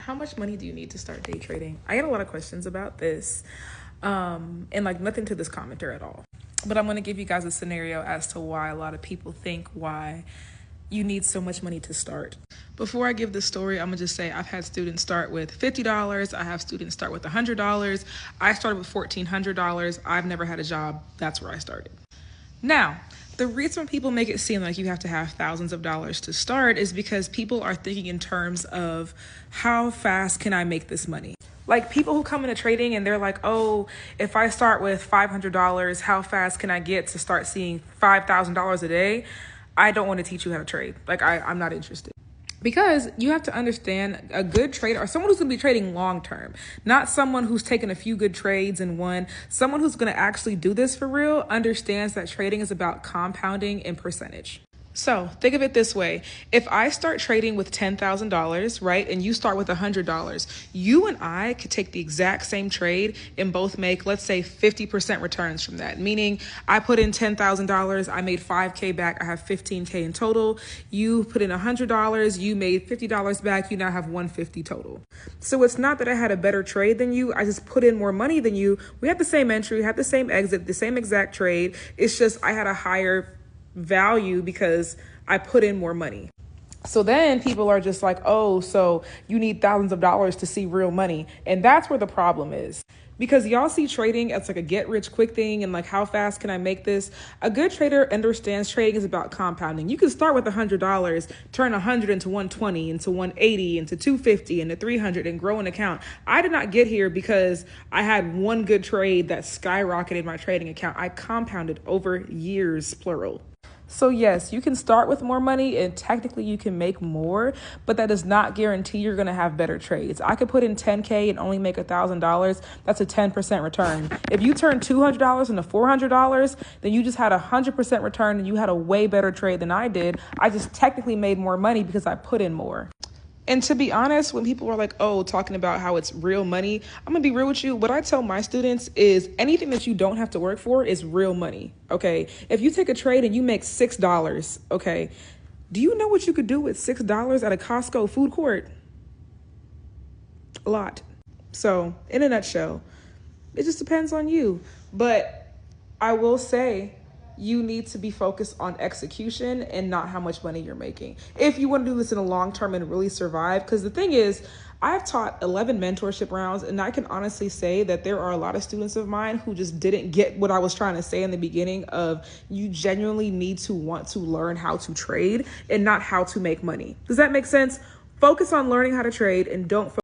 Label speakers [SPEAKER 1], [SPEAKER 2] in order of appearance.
[SPEAKER 1] How much money do you need to start day trading? I get a lot of questions about this, and like nothing to this commenter at all. But I'm going to give you guys a scenario as to why a lot of people think why you need so much money to start. Before I give the story, I'm gonna just say I've had students start with $50. I have students start with $100. I started with $1,400. I've never had a job. That's where I started. Now, the reason people make it seem like you have to have thousands of dollars to start is because people are thinking in terms of how fast can I make this money? Like people who come into trading and they're like, oh, if I start with $500, how fast can I get to start seeing $5,000 a day? I don't want to teach you how to trade. Like I'm not interested. Because you have to understand a good trader or someone who's going to be trading long term, not someone who's taken a few good trades and won. Someone who's going to actually do this for real understands that trading is about compounding in percentage. So think of it this way. If I start trading with $10,000, right, and you start with $100, you and I could take the exact same trade and both make, let's say, 50% returns from that. Meaning I put in $10,000, I made $5K back, I have $15K in total. You put in $100, you made $50 back, you now have $150 total. So it's not that I had a better trade than you, I just put in more money than you. We had the same entry, had the same exit, the same exact trade. It's just I had a higher value because I put in more money. So then people are just like, oh, so you need thousands of dollars to see real money. And that's where the problem is. Because y'all see trading as like a get rich quick thing and like how fast can I make this? A good trader understands trading is about compounding. You can start with $100, turn 100 into 120, into 180, into 250, into 300 and grow an account. I did not get here because I had one good trade that skyrocketed my trading account. I compounded over years, plural. So yes, you can start with more money and technically you can make more, but that does not guarantee you're going to have better trades. I could put in $10K and only make $1,000. That's a 10% return. If you turn $200 into $400, then you just had 100% return and you had a way better trade than I did. I just technically made more money because I put in more. And to be honest, when people are like, oh, talking about how it's real money, I'm going to be real with you. What I tell my students is anything that you don't have to work for is real money. Okay. If you take a trade and you make $6, okay, do you know what you could do with $6 at a Costco food court? A lot. So in a nutshell, it just depends on you. But I will say, you need to be focused on execution and not how much money you're making. If you want to do this in a long term and really survive, because the thing is, I've taught 11 mentorship rounds, and I can honestly say that there are a lot of students of mine who just didn't get what I was trying to say in the beginning of you genuinely need to want to learn how to trade and not how to make money. Does that make sense? Focus on learning how to trade and don't